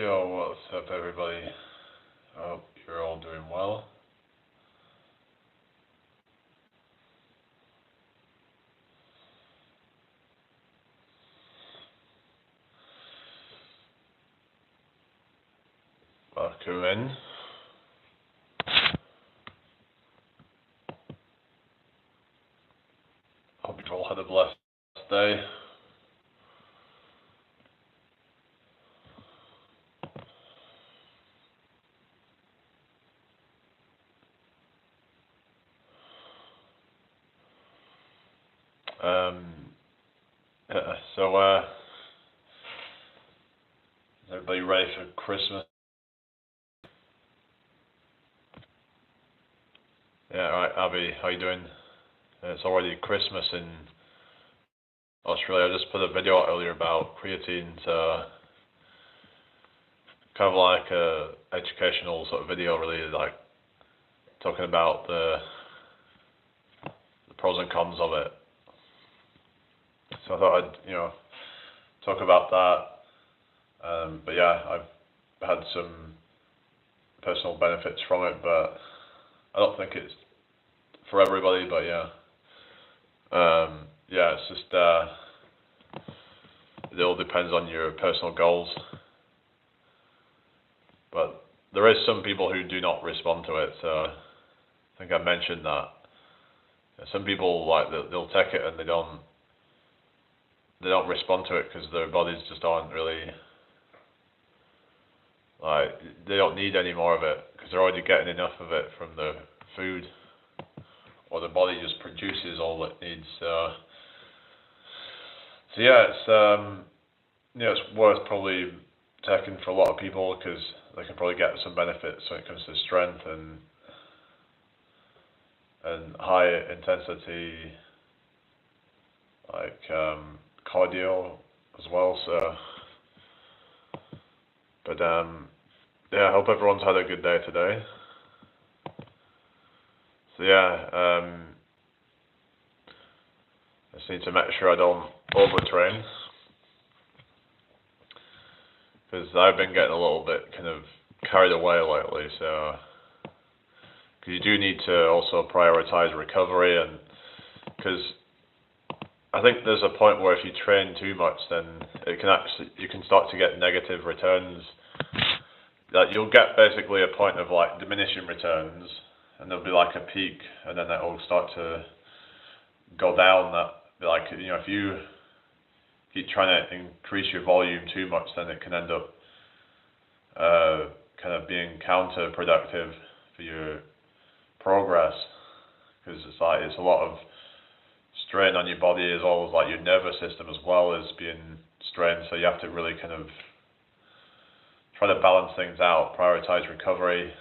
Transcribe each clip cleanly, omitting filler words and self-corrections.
Yo, what's up everybody? I hope you're all doing well. Welcome in. Hope you've all had a blessed day. So, is everybody ready for Christmas? Yeah, alright, Abby, how you doing? It's already Christmas in Australia. I just put a video out earlier about creatine, so kind of like a educational sort of video, really, like talking about the pros and cons of it. So I thought I'd, talk about that. But yeah, I've had some personal benefits from it, but I don't think it's for everybody. But yeah, it's just it all depends on your personal goals. But there is some people who do not respond to it. So I think I mentioned that. Some people they'll take it and they don't respond to it because their bodies just aren't really they don't need any more of it because they're already getting enough of it from the food, or the body just produces all it needs. So yeah, it's worth probably taking for a lot of people because they can probably get some benefits when it comes to strength and high intensity cardio as well. So, but yeah, I hope everyone's had a good day today. So yeah, I just need to make sure I don't overtrain, because I've been getting a little bit kind of carried away lately. So, because you do need to also prioritize recovery, and because I think there's a point where if you train too much, then you can start to get negative returns. Like you'll get basically a point of diminishing returns, and there'll be like a peak, and then that will start to go down. If you keep trying to increase your volume too much, then it can end up kind of being counterproductive for your progress, because it's a lot of strain on your body, as well as your nervous system as well as being strained. So you have to really kind of try to balance things out, prioritize recovery,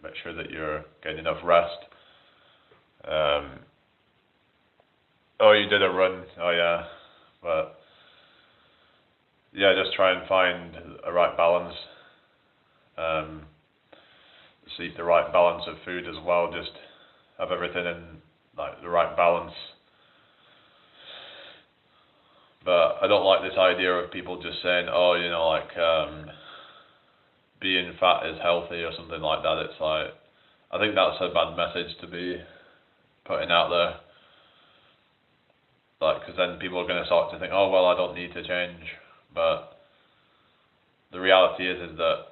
make sure that you're getting enough rest. Oh, you did a run. Oh yeah, but yeah, just try and find a right balance. See the right balance of food as well. Just have everything in the right balance. But I don't like this idea of people just saying, being fat is healthy or something like that. It's I think that's a bad message to be putting out there. Because then people are going to start to think, oh well, I don't need to change. But the reality is that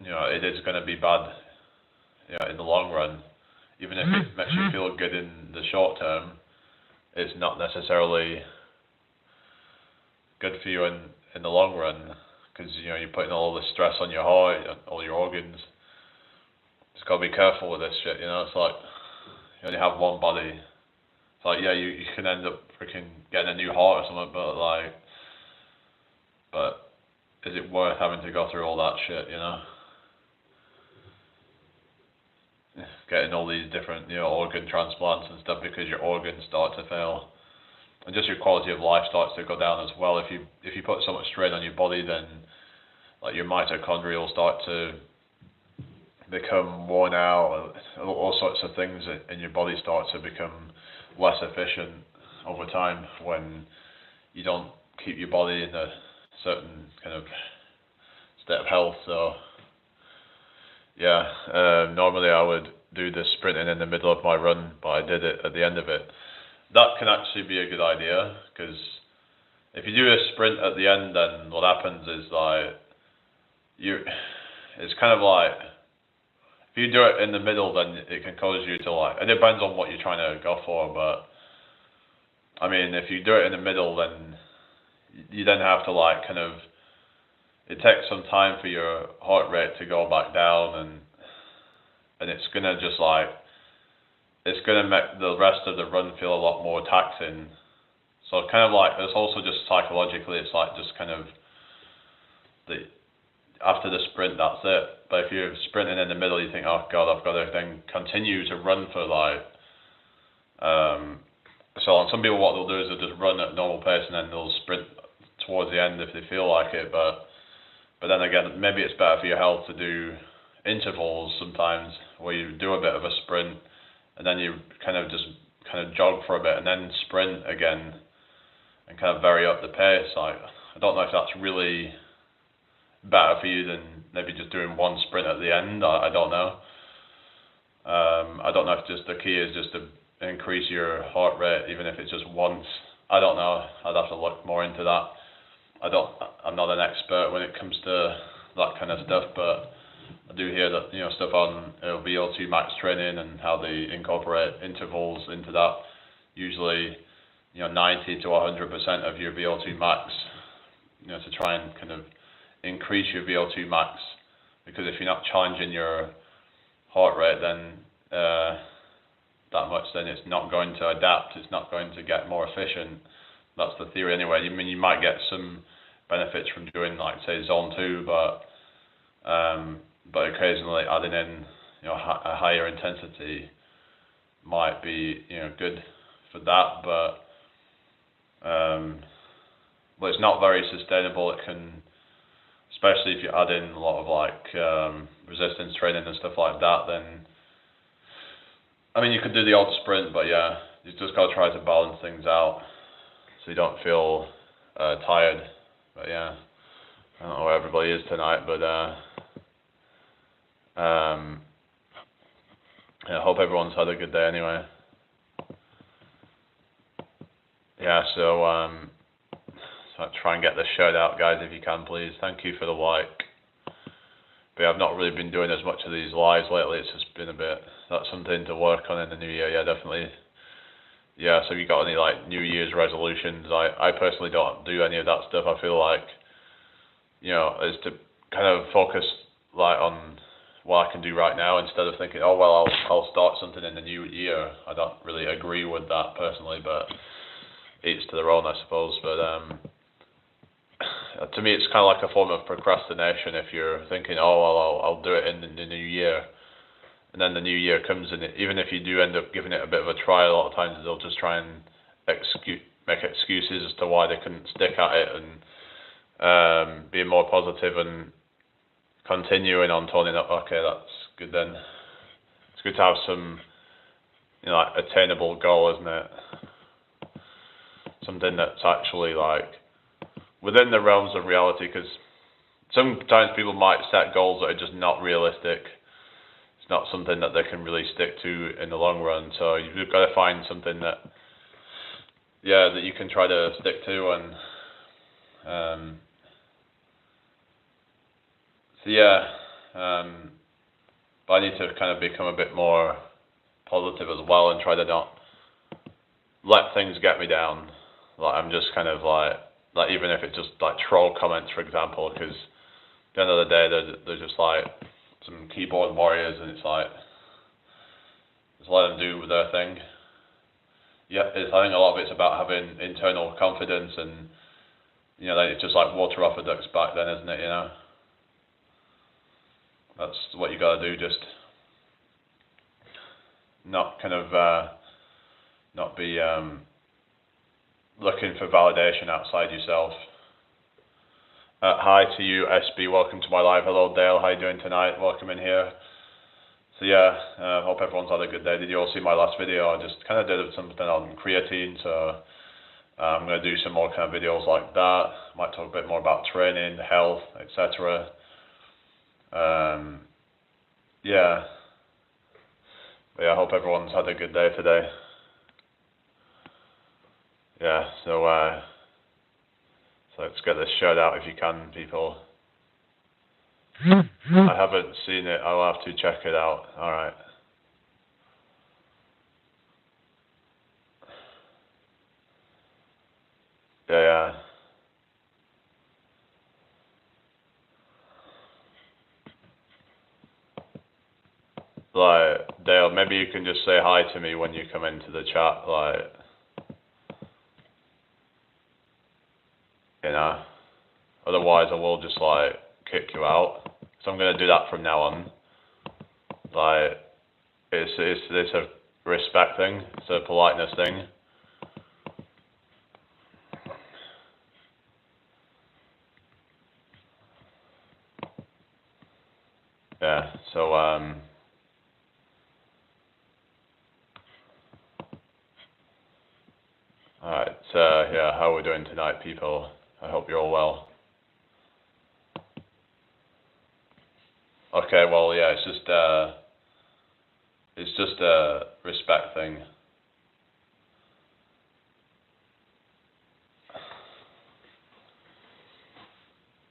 it is going to be bad, in the long run. Even if it makes you feel good in the short term, it's not necessarily good for you in the long run, because you're putting all this stress on your heart, all your organs. Just gotta be careful with this shit. It's like you only have one body. It's like, yeah, you can end up freaking getting a new heart or something, but is it worth having to go through all that shit? Getting all these different organ transplants and stuff because your organs start to fail, and just your quality of life starts to go down as well. If you put so much strain on your body, then your mitochondria will start to become worn out. All sorts of things in your body start to become less efficient over time when you don't keep your body in a certain kind of state of health. So yeah, normally I would do the sprinting in the middle of my run, but I did it at the end of it. That can actually be a good idea, because if you do a sprint at the end, then what happens is like it's kind of like, if you do it in the middle, then it can cause you to like, it depends on what you're trying to go for, but I mean, if you do it in the middle, then you then have to like kind of, it takes some time for your heart rate to go back down, and it's gonna just like, it's gonna make the rest of the run feel a lot more taxing. So kind of like, it's also just psychologically, it's like just kind of after the sprint, that's it. But if you're sprinting in the middle, you think, oh god, I've got to then continue to run for like, so some people, what they'll do is they'll just run at normal pace and then they'll sprint towards the end if they feel like it. But then again, maybe it's better for your health to do intervals sometimes, where you do a bit of a sprint and then you kind of jog for a bit and then sprint again and kind of vary up the pace. Like, I don't know if that's really better for you than maybe just doing one sprint at the end. I don't know. I don't know if just the key is just to increase your heart rate, even if it's just once. I don't know. I'd have to look more into that. I'm not an expert when it comes to that kind of stuff, but I do hear that, stuff on VO2 max training and how they incorporate intervals into that. Usually, 90 to 100% of your VO2 max, to try and kind of increase your VO2 max, because if you're not challenging your heart rate then that much, then it's not going to adapt, it's not going to get more efficient. That's the theory anyway. I mean, you might get some benefits from doing, like, say, zone 2, but occasionally adding in a higher intensity might be good for that, but it's not very sustainable. It can, especially if you add in a lot of like resistance training and stuff like that, then I mean, you could do the odd sprint, but yeah, you just got to try to balance things out so you don't feel tired. But yeah, I don't know where everybody is tonight, but yeah, I hope everyone's had a good day anyway. Yeah, so try and get the shout out, guys, if you can, please. Thank you for the like. But yeah, I've not really been doing as much of these lives lately. It's just been a bit, that's something to work on in the new year. Yeah, definitely. Yeah, so if you got any like New Year's resolutions, I personally don't do any of that stuff. I feel like, is to kind of focus like on what I can do right now, instead of thinking, oh well, I'll start something in the new year. I don't really agree with that personally, but each to their own, I suppose. But to me, it's kind of like a form of procrastination if you're thinking, oh well, I'll do it in the new year, and then the new year comes, and even if you do end up giving it a bit of a try, a lot of times they'll just try and make excuses as to why they couldn't stick at it, and being more positive and continuing on toning up. Okay, that's good then. It's good to have some, like, attainable goal, isn't it? Something that's actually like within the realms of reality, because sometimes people might set goals that are just not realistic. It's not something that they can really stick to in the long run. So you've got to find something that, that you can try to stick to, and but I need to kind of become a bit more positive as well, and try to not let things get me down. Like, I'm just kind of like even if it's just like troll comments, for example, because at the end of the day, they're just like some keyboard warriors, and it's like, just let them do their thing. Yeah, I think a lot of it's about having internal confidence, and then it's just like water off a duck's back, then, isn't it? That's what you got to do. Just not kind of not be looking for validation outside yourself. Hi to you, SB. Welcome to my live. Hello, Dale. How you doing tonight? Welcome in here. So yeah, hope everyone's had a good day. Did you all see my last video? I just kind of did something on creatine, so I'm going to do some more kind of videos like that. Might talk a bit more about training, health, etc. Yeah. But yeah, I hope everyone's had a good day today. Yeah, so let's get this shared out if you can, people. I haven't seen it. I'll have to check it out. All right. Yeah. Like, Dale, maybe you can just say hi to me when you come into the chat, like, you know. Otherwise, I will just, like, kick you out. So I'm going to do that from now on. Like, it's a respect thing. It's a politeness thing. Yeah, so, alright, yeah, how are we doing tonight, people? I hope you're all well. Okay, well, yeah, it's just a respect thing.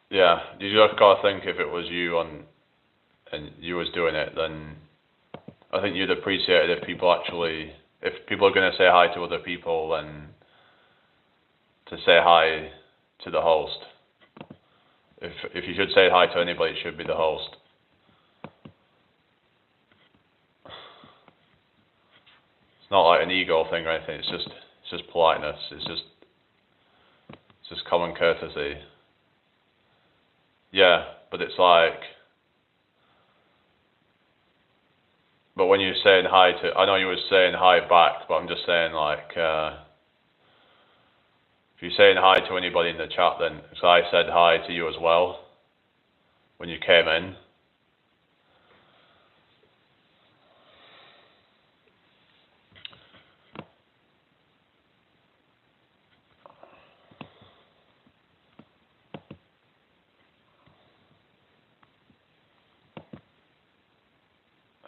Yeah, you just gotta think if it was you and you was doing it, then I think you'd appreciate it if people are gonna say hi to other people, then to say hi to the host. If you should say hi to anybody, it should be the host. It's not like an ego thing or anything. It's just politeness. It's just common courtesy. Yeah, but it's like, but when you're saying hi to, I know you were saying hi back, but I'm just saying like, if you're saying hi to anybody in the chat, then so I said hi to you as well when you came in.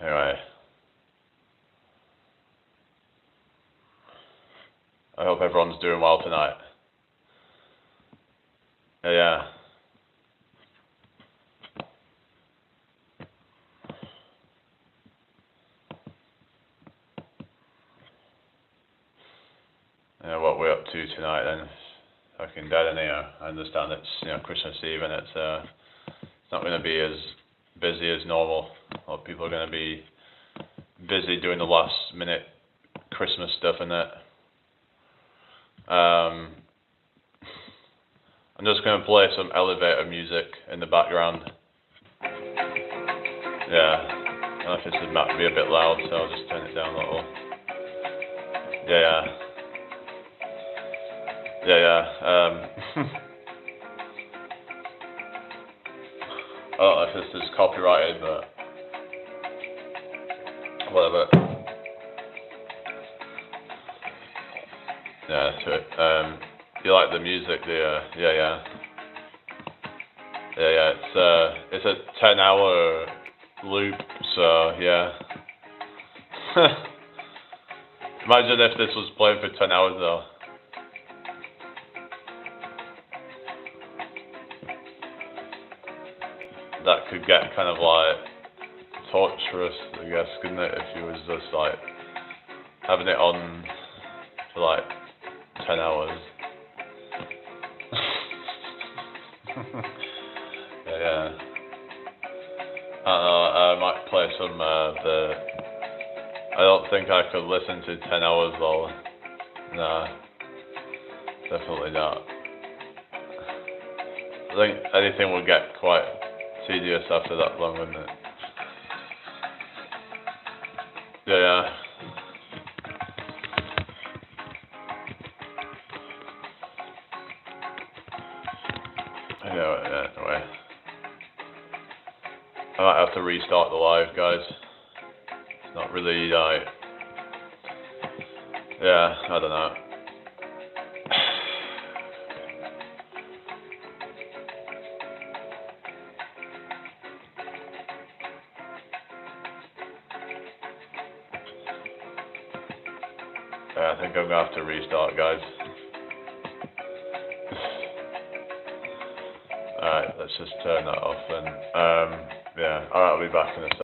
Anyway, I hope everyone's doing well tonight. Yeah. What we're up to tonight then. Fucking dead in here. I understand it's Christmas Eve and it's not going to be as busy as normal. A lot of people are going to be busy doing the last minute Christmas stuff and that. I'm just going to play some elevator music in the background. Yeah, I don't know if this might be a bit loud, so I'll just turn it down a little. Yeah. I don't know if this is copyrighted, but whatever. Yeah, that's it. You like the music, do you? Yeah. It's a 10-hour loop, so yeah. Imagine if this was playing for 10 hours though. That could get kind of like torturous, I guess, couldn't it? If you was just like having it on for like 10 hours. Yeah. I don't know, I might play some I don't think I could listen to 10 hours though. Nah, definitely not. I think anything will get quite tedious after that long, wouldn't it? Yeah. Anyway. I might have to restart the live, guys. It's not really like... Yeah, I don't know. I think I'm gonna have to restart, guys. Alright, let's just turn that off then. Yeah, alright, I'll be back in a sec.